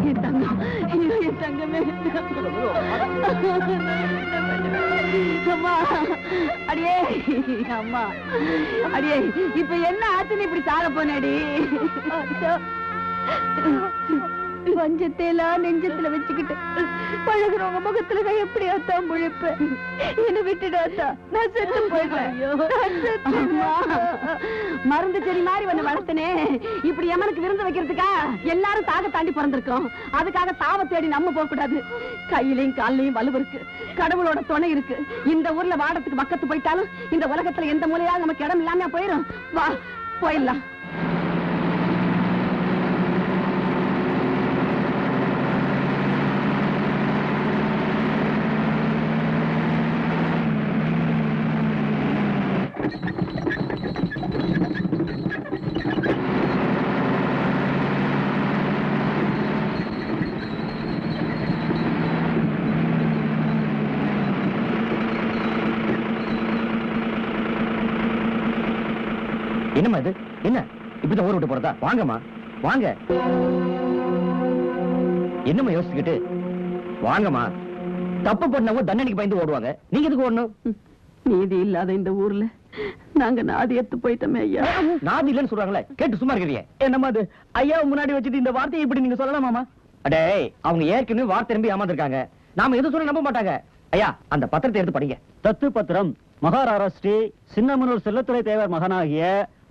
என் தங்கம், என் தங்கமே. அம்மா, அடியே அம்மா, அடியே இப்ப என்ன ஆச்சுன்னு இப்படி சாக போனடி? பஞ்சத்தையெல்லாம் நெஞ்சத்துல வச்சுக்கிட்டு பழகுறவங்க முகத்துல நான் எப்படியாத்தான் முழிப்பேன்? என்ன விட்டுடாத்தா, நான் செத்து போயிட்டேன். மருந்து செடி மாதிரி வந்து வளர்த்தனே, இப்படி எமனுக்கு விருந்து வைக்கிறதுக்கா? எல்லாரும் சாக தாண்டி பிறந்திருக்கோம். அதுக்காக சாவ தேடி நம்ம போக கூடாது. கையிலையும் காலையும் வலு இருக்கு, கடவுளோட துணை இருக்கு. இந்த ஊர்ல வாடத்துக்கு பக்கத்து போயிட்டாலும் இந்த உலகத்துல எந்த மூலையாவது நமக்கு இடம் இல்லாம போயிரும். வா போயிடலாம். என்னம்மா இது? என்ன இப்படிதான் ஊர் விட்டு போறதா? வாங்கம்மா வாங்க. என்னம்மா யோசிச்சுக்கிட்டு? வாங்கம்மா. தப்பு பண்ணவங்க தண்டனைக்கு பயந்து ஓடுவாங்க, நீங்க எதுக்கு ஓடணும்? நீதி இல்லாத இந்த ஊர்ல நாங்க நாதி எடுத்து போயிட்டோமே ஐயா. நாதி இல்லைன்னு சொல்றாங்களே, கேட்டு சும்மா இருக்கிறீங்க. என்னம்மா அது? ஐயா முன்னாடி வச்சுட்டு இந்த வார்த்தையை இப்படி நீங்க சொல்லலாமாமா? அடே, அவங்க ஏற்கனவே வார்த்தை நம்பி ஏமாந்துருக்காங்க. நாம எது சொல்ல நம்ப மாட்டாங்க. ஐயா, அந்த பத்திரத்தை எடுத்து படிங்க. தத்து பத்திரம். மகாராரா ஸ்ரீ சின்னமனூர் செல்லத்துறை தேவர் மகனாகிய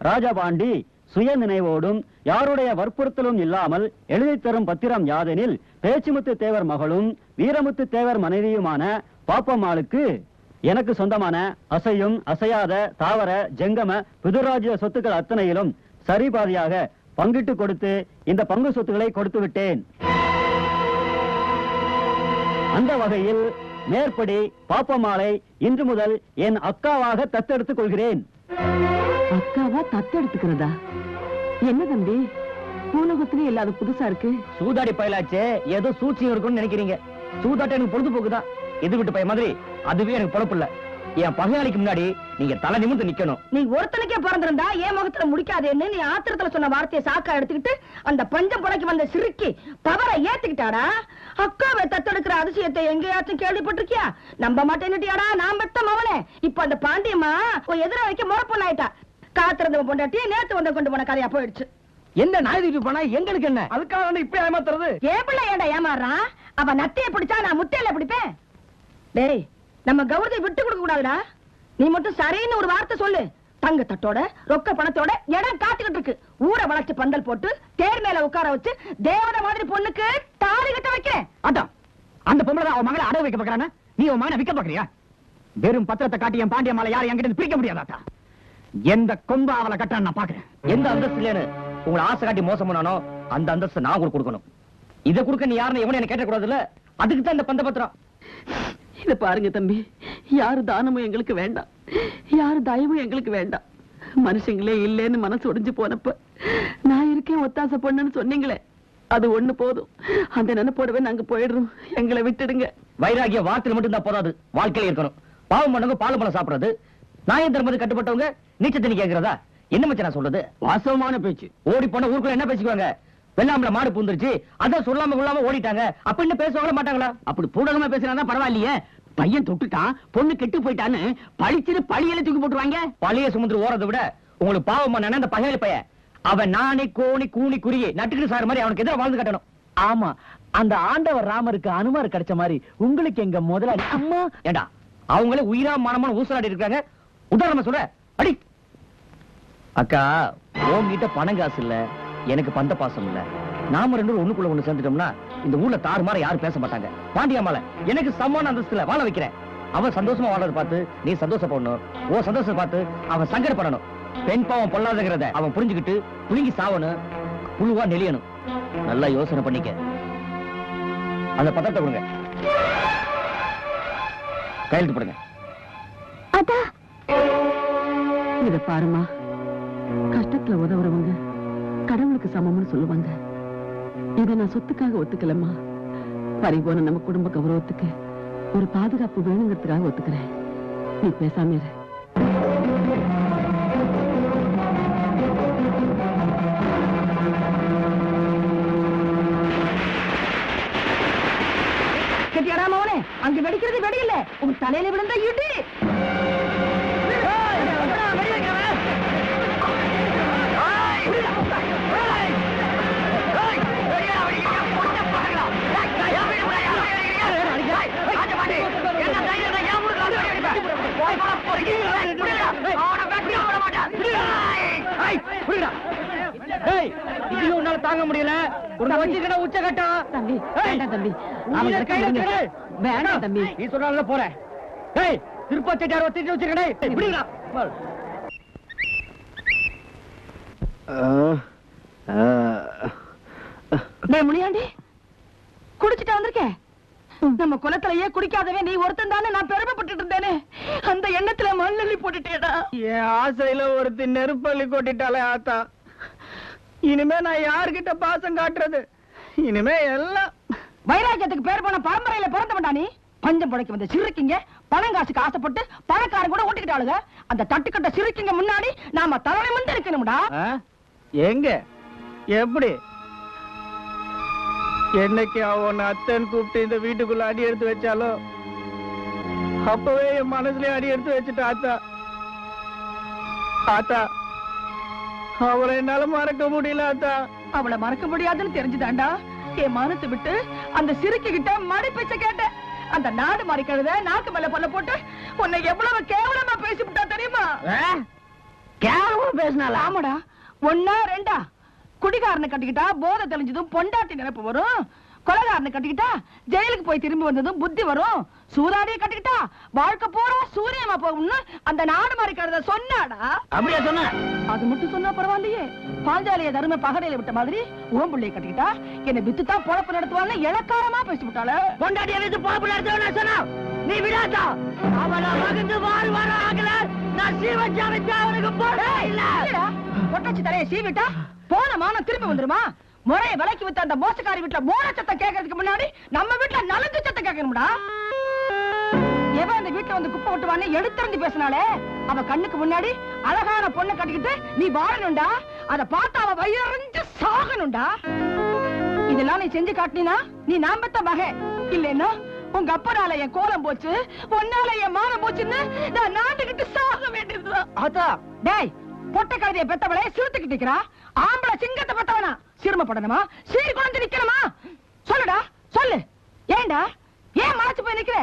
ராஜபாண்டி சுய நினைவோடும் யாருடைய வற்புறுத்தலும் இல்லாமல் எழுதி தரும் பத்திரம் யாதெனில், பேச்சுமுத்து தேவர் மகளும் வீரமுத்து தேவர் மனைவியுமான பாப்பம்மாளுக்கு எனக்கு சொந்தமான அசையும் அசையாத தாவர ஜெங்கம பிதுராஜ்ய சொத்துக்கள் அத்தனையிலும் சரிபாதியாக பங்கிட்டு கொடுத்து இந்த பங்கு சொத்துக்களை கொடுத்து விட்டேன். அந்த வகையில் மேற்படி பாப்பம்மாளை இன்று முதல் என் அக்காவாக தத்தெடுத்துக் கொள்கிறேன். அக்காவா தத்தெடுத்துக்கிறதா? என்ன தம்பி, பூலகத்திலே இல்லாத புதுசா இருக்கு. சூதாடி பயலாச்சே, ஏதோ சூழ்ச்சி இருக்கும்னு நினைக்கிறீங்க. சூதாட்ட எனக்கு பொழுதுபோக்குதான். இது விட்டு பய மாதிரி அதுவே எனக்கு பொழப்பு இல்ல. என் பகையாளிக்கு முன்னாடி நீங்க தலை நிமிர்ந்து நிக்கணும். நீ ஒருத்தனுக்கே பிறந்திருந்தா ஏன் முகத்துல முடிக்காதேன்னு நீ ஆத்திரத்துல சொன்ன வார்த்தையை சாக்கா எடுத்துக்கிட்டு அந்த பஞ்சம் புடைக்கு வந்த சிறுக்கி பவரை ஏத்துக்கிட்டாடா. அக்காவை தத்தெடுக்கிற அதிசயத்தை எங்கேயாச்சும் கேள்விப்பட்டிருக்கியா? நம்ப மாட்டேன்னுட்டியாடா நான் பெத்த மவனே. இப்ப அந்த பாண்டியம்மா எதிர வைக்க முறப்பொண்ணாயிட்டா. காத்திருந்தவன் பொண்டாட்டியே நேத்து வந்த கொண்டு போன கதையா போயிடுச்சு. என்ன நாயதிக்கு போனா எங்களுக்கு என்ன? அதுக்காக இப்ப ஏமாத்துறது? ஏன் பிள்ளை ஏண்டா ஏமாறான்? அவ நத்தையை பிடிச்சா நான் முட்டையில பிடிப்பேன். டேய், நம்ம கௌரதை விட்டு கொடுக்க கூடாதுடா. நீ மட்டும் சரின்னு ஒரு வார்த்தை சொல்லு. தங்க தட்டோட ரொக்க பணத்தோட இடம் காத்துக்கிட்டு இருக்கு. ஊரை வளர்ச்சி பந்தல் போட்டு தேர் மேல உட்கார வச்சு தேவதை மாதிரி பொண்ணுக்கு தாலி கட்ட வைக்கிறேன். அதான் அந்த பொம்பளை அவன் மகளை அடகு வைக்க பாக்குறானா? நீ உன் மகனை விற்க பாக்குறியா? வெறும் பத்திரத்தை காட்டி என் பாண்டிய மாலை யாரும் என்கிட்ட பிரிக்க முடியாதாட்டா? எந்த கொம்ப அவளை கட்ட நான் பாக்குறேன். எந்த அந்தஸ்து இல்லைன்னு உங்களை ஆசை காட்டி மோசம் பண்ணானோ அந்த அந்தஸ்து நான் உங்களுக்கு கொடுக்கணும். இதை கொடுக்க நீ யாருன்னு எவனும் என்ன கேட்ட கூடாது இல்ல? அதுக்கு தான் இந்த பந்த பத்திரம். இத பாருங்க தம்பி, யாரு தானமும் எங்களுக்கு வேண்டாம், யாரு தயவும் எங்களுக்கு வேண்டாம். மனுஷங்களே இல்லேன்னு மனசு ஒடிஞ்சு போனப்ப நான் இருக்கேன் ஒத்தாசை பொண்ணுன்னு சொன்னீங்களே, அது ஒண்ணு போதும். அந்த நினைப்போடவே நாங்க போயிடுறோம். எங்களை விட்டுடுங்க. வைராகிய வார்த்தையில் மட்டும் தான் போதாது, வாழ்க்கையில இருக்கணும். பாவம் பண்ணவங்க பால் பழம் சாப்பிடுறது, நாயம் தர்மது கட்டுப்பட்டவங்க நீச்ச தண்ணி கேட்கிறதா? என்ன மச்ச நான் சொல்றது? வாசமான பேச்சு. ஓடி போன ஊருக்குள்ள என்ன பேசிக்குவாங்க? வெள்ளாம்பல மாடு பூந்துருச்சு, அதான் சொல்லாம கொள்ளாம ஓடிட்டாங்க அப்படின்னு பேசுவாங்களா மாட்டாங்களா? அப்படி பூடகமா பேசுறதா பரவாயில்லையே. பையன் தொட்டுட்டான், பொண்ணு கெட்டு போயிட்டான்னு பழிச்சுன்னு பழியில தூக்கி போட்டுருவாங்க. பழைய சுமந்து ஓரதை விட உங்களுக்கு பாவமா அந்த பகையாளி பையன் அவன் நானே கோணி கூணி குறுகி நட்டுக்கு சார் மாதிரி அவனுக்கு எதிராக வாழ்ந்து கட்டணும். ஆமா, அந்த ஆண்டவர் ராமருக்கு அனுமார் கிடைச்ச மாதிரி உங்களுக்கு எங்க முதலாளி அம்மா ஏண்டா அவங்களே உயிரா மானமான ஊசலாடி இருக்காங்க. உதாரணமா சொல்ற அடி அக்கா, உன்கிட்ட பணம் காசு இல்ல, எனக்கு பந்த பாசம் இல்ல. நாம ரெண்டு ஒண்ணுக்குள்ள ஒண்ணு சேர்ந்துட்டோம்னா இந்த ஊர்ல தாறுமாற யாரும் பேச மாட்டாங்க. பாண்டியம்மாள எனக்கு சமான அந்தஸ்துல வாழ வைக்கிறேன். அவன் சந்தோஷமா வாழறத பார்த்து நீ சந்தோஷப்படணும். ஓ சந்தோஷத்தை பார்த்து அவன் சங்கடப்படணும். பெண் பாவம் பொல்லாதங்கிறத அவன் புரிஞ்சுக்கிட்டு புழுங்கி சாவணும், புழுவா நெளியணும். நல்லா யோசனை பண்ணிக்க. அந்த பத்திரத்தை கொடுங்க, கையெழுத்து போடுங்க. இத பாருமா, கஷ்டத்துல உதவுறவங்க கடவுளுக்கு சமம்னு சொல்லுவாங்க. இத நான் சொத்துக்காக ஒத்துக்கலம்மா. பறிபோன நம்ம குடும்ப கௌரவத்துக்கு ஒரு பாதுகாப்பு வேணுங்கிறதுக்காக ஒத்துக்கிறேன். நீ பேசாம இரு. இது வெடிக்கிறது வெடியில உன் தலையில விழுந்த இடி. உன்னால தாங்க முடியல. உச்ச கட்டம் தம்பி வேண்டாம் தம்பி, அவங்க கையில வேண்டாம் தம்பி. நீ சொன்னால போறேன். திருப்பதி வச்சிருக்கேன். முனியாண்டி குடிச்சிட்டு வந்திருக்கேன். நம்ம குலத்திலேயே குடிக்காதவே நீ ஒருத்தன் தானே நான் பெருமைப்பட்டு இருந்தேனே. அந்த எண்ணத்துல மண்ணள்ளி போட்டுட்டேடா. என் ஆசையில ஒருத்தி நெருப்பள்ளி கொட்டிட்டாலே ஆத்தா. இனிமே நான் யாருகிட்ட பாசம் காட்டுறது? இனிமே எல்லாம் வைராக்கியத்துக்கு பேர் போன பரம்பரையில பிறந்தவன்டா நீ. பஞ்சம் புடைக்க வந்த சிறுக்கிங்க பணங்காசுக்கு ஆசைப்பட்டு பணக்காரன் கூட ஓட்டிக்கிட்டாளுங்க. அந்த தட்டுக்கட்ட சிறுக்கிங்க முன்னாடி நாம தலைமை முந்து இருக்கணும்டா. எங்க எப்படி என்னைக்கு அவன் அத்தன் கூப்பிட்டு இந்த வீட்டுக்குள்ள அடி எடுத்து வச்சாலோ அப்பவே என் மனசுலயே அடி எடுத்து வச்சுட்டா ஆத்தா. ஆத்தா அவளை என்னால மறக்க முடியல ஆத்தா. அவளை மறக்க முடியாதுன்னு தெரிஞ்சுதாண்டா என் மானத்தை விட்டு அந்த சிறுக்கி கிட்ட மடி பேச்ச கேட்ட. அந்த நாடு மாறி கழுத நாக்கு மேல பல்ல போட்டு உன்னை எவ்வளவு கேவலமா பேசிவிட்டா தெரியுமா? கேவலமா பேசினால? ஆமாடா. ஒன்னா ரெண்டா குடிகாரனை கட்டிக்கிட்டா போதை தெளிஞ்சதும் பொண்டாட்டி நினைப்பு வரும். கொலைகாரனை கட்டிக்கிட்டா ஜெயிலுக்கு போய் திரும்பி வந்ததும் புத்தி வரும். சூதாடியை கட்டிக்கிட்டா வாழ்க்கை பூரா சூரியமா போகும்னு அந்த நாடு மாறி கழுத சொன்னாடா. அப்படியா சொன்ன? அது மட்டும் சொன்னா பரவாயில்லையே. பாஞ்சாலிய தரும பகடையில விட்ட மாதிரி ஓம்புள்ளைய கட்டிக்கிட்டா என்ன வித்துதான் பொழப்பு நடத்துவான்னு இலக்காரமா பேசி விட்டாள. பொண்டாட்டிய வித்து பொழப்பு நடத்துவா சொன்னா நீ விடாதா? அவள மகந்து வாழ் வர ஆகல. நான் சீவச்சாமிச்சா அவனுக்கு போட இல்ல. பொட்டாச்சி தலையை சீவிட்டா போன மானம் திரும்பி வந்துருமா? முறையை விலைக்கு வித்த அந்த மோசக்காரி வீட்டுல மோன சத்தம் கேட்கறதுக்கு முன்னாடி நம்ம வீட்டுல நலங்கு சத்தம் கேட்கணும்டா. எவன் அந்த வீட்டுல வந்து குப்பை விட்டுவான்னு எடுத்திருந்து பேசினாலே அவ கண்ணுக்கு முன்னாடி அழகான பொண்ணை கட்டிக்கிட்டு நீ வாழணும்டா. அதை பார்த்து அவ வயிறறிஞ்சு சாகணும்டா. இதெல்லாம் நீ செஞ்சு காட்டினா நீ நாம்பத்த மகே. இல்லைன்னா உங்க அப்பனால என் கோலம் போச்சு, உன்னால என் மானம் போச்சுன்னு நான் நாட்டுக்கிட்டு சாக வேண்டியதுதான். ஆத்தா டேய் பொட்டை கழுதைய பெத்தவளே சிறுத்துக்கிட்டு நிக்கிறா. ஆம்பளை சிங்கத்தை பெத்தவனா சிறுமப்படணுமா? சீர் குழந்தை நிக்கணுமா? சொல்லுடா சொல்லு. ஏண்டா ஏன் மலைச்சு போய் நிக்கிற?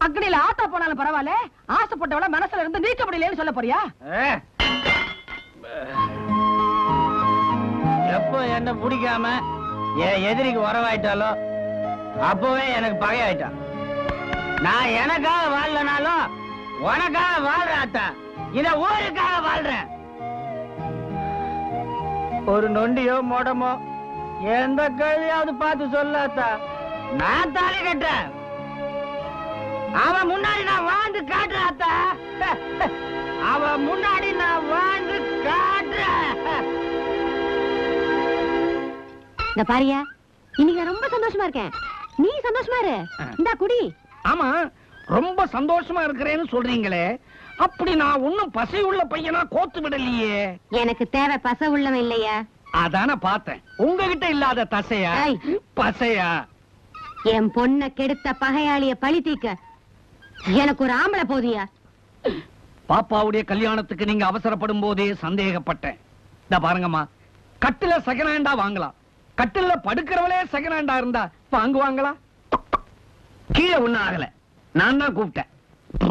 அக்னியில ஆத்தா போனாலும் பரவாயில்ல, ஆசைப்பட்டவள மனசுல இருந்து நீக்க முடியலன்னு சொல்ல போறியா? எப்ப என்ன பிடிக்காம என் எதிரிக்கு உறவாயிட்டாலோ அப்பவே எனக்கு பகையாயிட்டான். நான் எனக்காக வாழலனாலும் உனக்காக வாழ்றாத்தா. இத ஊருக்காக வாழ்றேன். ஒரு நொண்டியோ மொடமோ எந்த கேள்வியாவது பார்த்து சொல்லாத்தா. நான் தாலி கட்டுறேன். அவன் முன்னாடி நான் வாழ்ந்து காட்டுறாத்தா. அவன் முன்னாடி நான் வாழ்ந்து காட்டுறேன். இந்த பாரியா, இன்னைக்கு நான் ரொம்ப சந்தோஷமா இருக்கேன். நீ சந்தோஷமா இரு. இந்தா குடி. ஆமா, ரொம்ப சந்தோஷமா இருக்கிறேன்னு சொல்றீங்களே, அப்படி நான் ஒண்ணும் பசை உள்ள பையனா கோத்து விடலையே. எனக்கு தேவை பச உள்ளவன் இல்லையா? அதான பார்த்தேன். உங்ககிட்ட இல்லாத தசையா பசையா? என் பொண்ண கெடுத்த பகையாளிய பழி தீக்க எனக்கு ஒரு ஆம்பளை போதியா? பாப்பாவுடைய கல்யாணத்துக்கு நீங்க அவசரப்படும் போதே சந்தேகப்பட்டேன். இந்த பாருங்கம்மா, கட்டில செகண்ட் ஹேண்டா வாங்கலாம். கட்டில படுக்கிறவளே செகண்ட் ஹேண்டா இருந்தா வாங்குவாங்களா? கீழே ஒண்ணும் ஆகல. நான் தான் கூப்பிட்டேன்.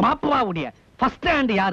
பாப்பாவுடைய ஃபர்ஸ்ட் ஹேண்ட் யாரு?